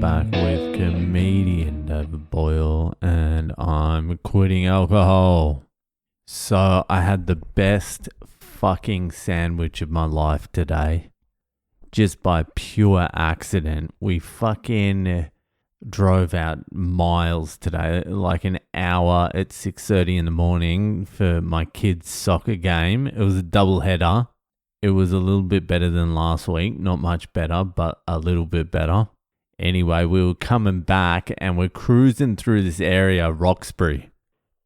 back with comedian David Boyle, and I'm quitting alcohol. So I had the best fucking sandwich of my life today. Just by pure accident. We fucking drove out miles today, like an hour at 6:30 in the morning for my kids' soccer game. It was a double header. It was a little bit better than last week. Not much better, but a little bit better. Anyway, we were coming back and we're cruising through this area, Roxbury.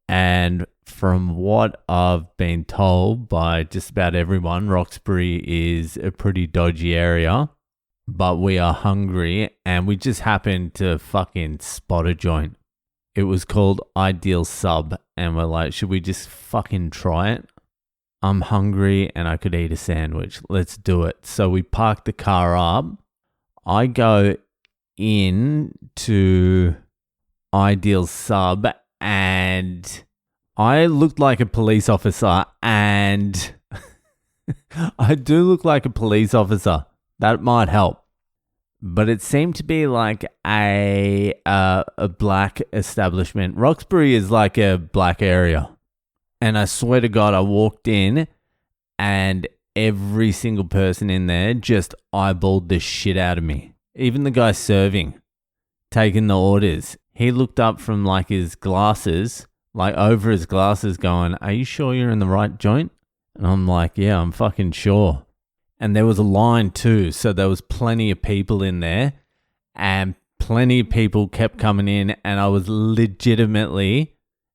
And from what I've been told by just about everyone, Roxbury is a pretty dodgy area. But we are hungry and we just happened to fucking spot a joint. It was called Ideal Sub. And we're like, should we just fucking try it? I'm hungry and I could eat a sandwich. Let's do it. So we parked the car up. I go in to Ideal Sub and I looked like a police officer, and I do look like a police officer. That might help. But it seemed to be like a black establishment. Roxbury is like a black area. And I swear to God, I walked in and every single person in there just eyeballed the shit out of me. Even the guy serving, taking the orders. He looked up from like his glasses, like over his glasses going, "Are you sure you're in the right joint?" And I'm like, "Yeah, I'm fucking sure." And there was a line too. So there was plenty of people in there and plenty of people kept coming in. And I was legitimately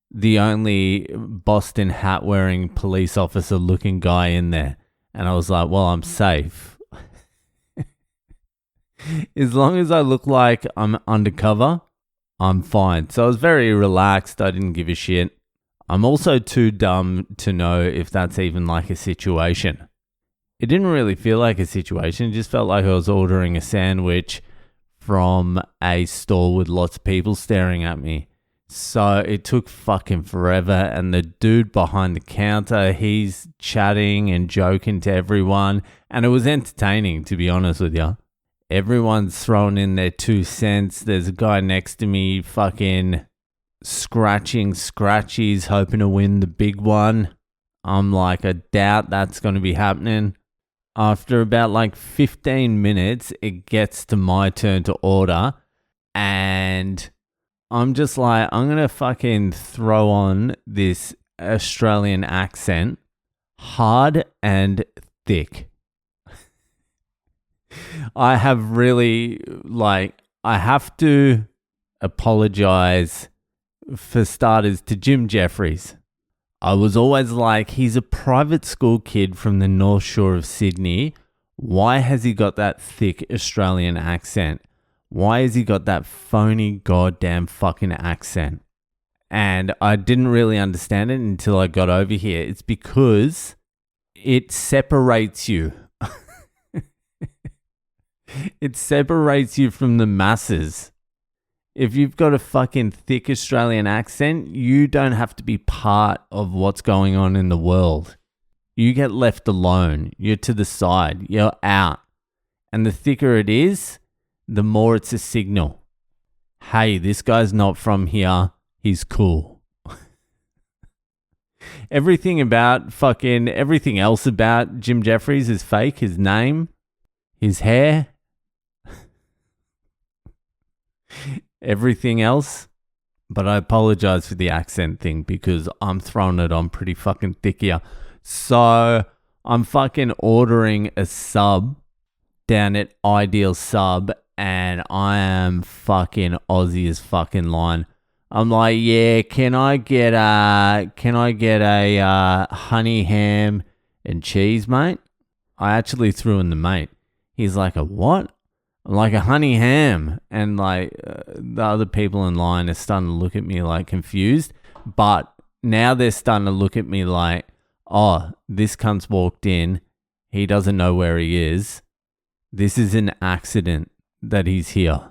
the only Boston hat wearing police officer looking guy in there. And I was like, well, I'm safe. As long as I look like I'm undercover, I'm fine. So I was very relaxed. I didn't give a shit. I'm also too dumb to know if that's even like a situation. It didn't really feel like a situation. It just felt like I was ordering a sandwich from a store with lots of people staring at me. So it took fucking forever. And the dude behind the counter, he's chatting and joking to everyone. And it was entertaining, to be honest with you. Everyone's throwing in their 2 cents. There's a guy next to me fucking scratching scratchies, hoping to win the big one. I'm like, I doubt that's going to be happening. After about like 15 minutes, it gets to my turn to order. And I'm just like, I'm going to fucking throw on this Australian accent, hard and thick. I have really, I have to apologize for starters to Jim Jeffries. I was always like, he's a private school kid from the North Shore of Sydney. Why has he got that thick Australian accent? Why has he got that phony goddamn fucking accent? And I didn't really understand it until I got over here. It's because it separates you. It separates you from the masses. If you've got a fucking thick Australian accent, you don't have to be part of what's going on in the world. You get left alone. You're to the side. You're out. And the thicker it is, the more it's a signal. Hey, this guy's not from here. He's cool. Everything else about Jim Jeffries is fake. His name, his hair, everything else. But I apologize for the accent thing because I'm throwing it on pretty fucking thick here. So I'm fucking ordering a sub down at Ideal Sub. And I am fucking Aussie as fucking line. I'm like, yeah, can I get a honey ham and cheese, mate? I actually threw in the mate. He's like, a what? I'm like, a honey ham. And like the other people in line are starting to look at me like confused. But now they're starting to look at me like, oh, this cunt's walked in. He doesn't know where he is. This is an accident that he's here.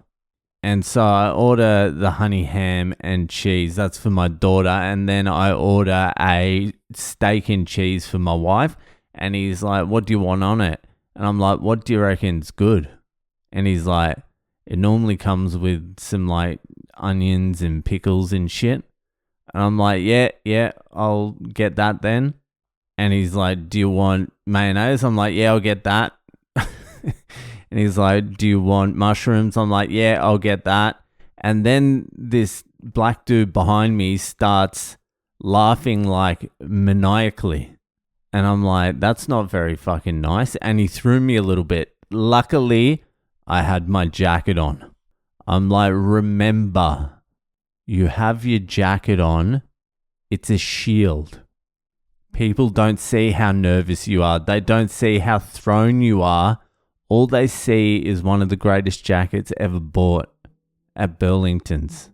And so I order the honey ham and cheese. That's for my daughter. And then I order a steak and cheese for my wife. And he's like, what do you want on it? And I'm like, what do you reckon's good? And he's like, It normally comes with some like onions and pickles and shit. And I'm like, yeah, I'll get that then. And he's like, do you want mayonnaise? I'm like, yeah, I'll get that. And he's like, do you want mushrooms? I'm like, yeah, I'll get that. And then this black dude behind me starts laughing like maniacally. And I'm like, that's not very fucking nice. And he threw me a little bit. Luckily, I had my jacket on. I'm like, remember, you have your jacket on. It's a shield. People don't see how nervous you are. They don't see how thrown you are. All they see is one of the greatest jackets ever bought at Burlington's.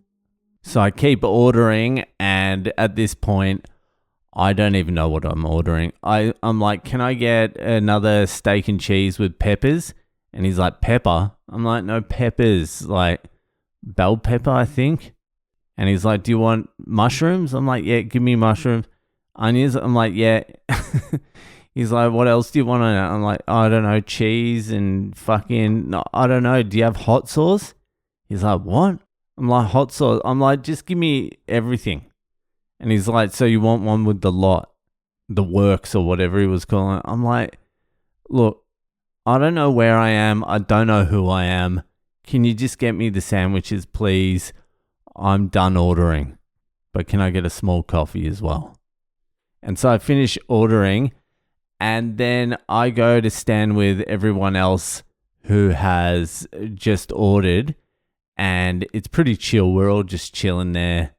So I keep ordering, and at this point, I don't even know what I'm ordering. I'm like, can I get another steak and cheese with peppers? And he's like, pepper? I'm like, no peppers, like bell pepper, I think. And he's like, do you want mushrooms? I'm like, yeah, give me mushrooms. Onions? I'm like, yeah. He's like, what else do you want on it? I'm like, I don't know, cheese and fucking, no, I don't know. Do you have hot sauce? He's like, what? I'm like, hot sauce. I'm like, just give me everything. And he's like, so you want one with the lot, the works or whatever he was calling it. I'm like, look, I don't know where I am. I don't know who I am. Can you just get me the sandwiches, please? I'm done ordering. But can I get a small coffee as well? And so I finish ordering. And then I go to stand with everyone else who has just ordered. And it's pretty chill. We're all just chilling there.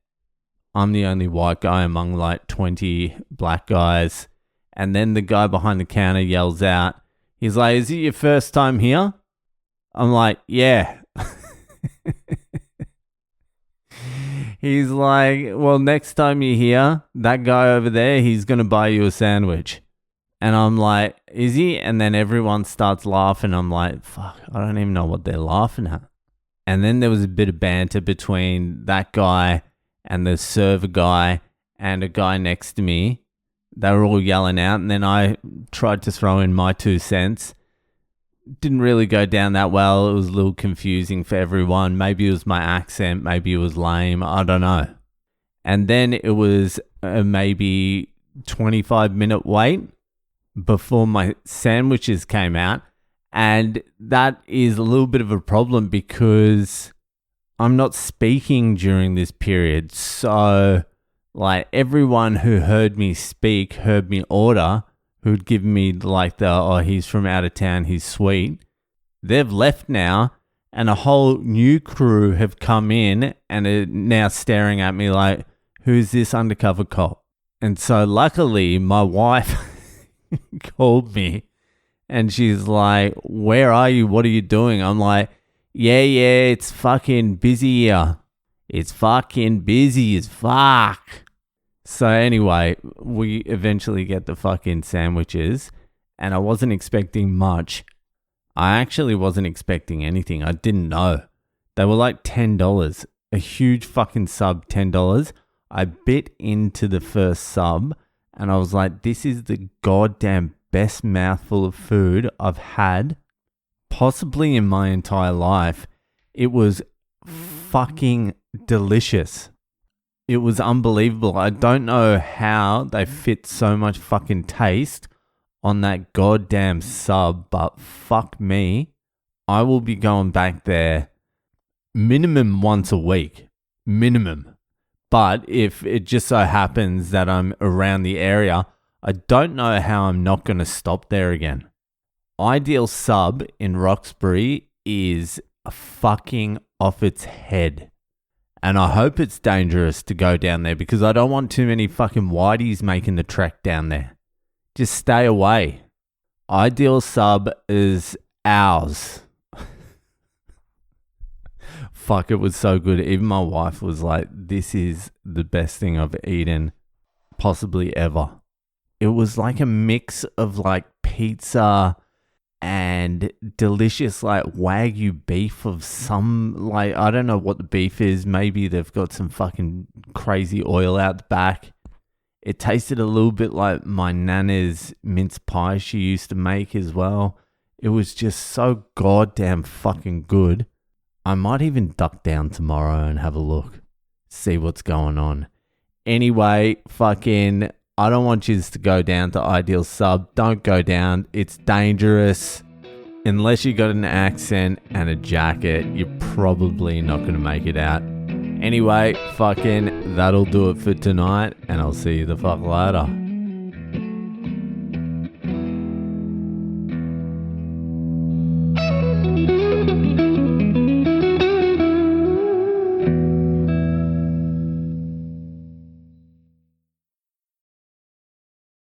I'm the only white guy among like 20 black guys. And then the guy behind the counter yells out. He's like, is it your first time here? I'm like, yeah. He's like, well, next time you're here, that guy over there, he's going to buy you a sandwich. And I'm like, is he? And then everyone starts laughing. I'm like, fuck, I don't even know what they're laughing at. And then there was a bit of banter between that guy and the server guy and a guy next to me. They were all yelling out. And then I tried to throw in my 2 cents. Didn't really go down that well. It was a little confusing for everyone. Maybe it was my accent. Maybe it was lame. I don't know. And then it was a maybe 25-minute wait before my sandwiches came out. And that is a little bit of a problem because I'm not speaking during this period. So, like, everyone who heard me speak, heard me order, who'd given me like he's from out of town, he's sweet. They've left now, and a whole new crew have come in and are now staring at me like, who's this undercover cop? And so luckily, my wife called me and she's like, where are you? What are you doing? I'm like, yeah, it's fucking busy here. It's fucking busy as fuck. So anyway, we eventually get the fucking sandwiches, and I wasn't expecting much. I actually wasn't expecting anything. I didn't know. They were like $10. A huge fucking sub, $10. I bit into the first sub, and I was like, this is the goddamn best mouthful of food I've had possibly in my entire life. It was fucking delicious. It was unbelievable. I don't know how they fit so much fucking taste on that goddamn sub, but fuck me. I will be going back there minimum once a week. Minimum. But if it just so happens that I'm around the area, I don't know how I'm not going to stop there again. Ideal Sub in Roxbury is fucking off its head. And I hope it's dangerous to go down there because I don't want too many fucking whiteys making the trek down there. Just stay away. Ideal Sub is ours. Fuck, it was so good. Even my wife was like, this is the best thing I've eaten possibly ever. It was like a mix of like pizza and delicious like Wagyu beef of some, like, I don't know what the beef is. Maybe they've got some fucking crazy oil out the back. It tasted a little bit like my nana's mince pie she used to make as well. It was just so goddamn fucking good. I might even duck down tomorrow and have a look, see what's going on. Anyway, fucking, I don't want you to go down to Ideal Sub. Don't go down. It's dangerous. Unless you got an accent and a jacket, you're probably not going to make it out. Anyway, fucking, that'll do it for tonight, and I'll see you the fuck later.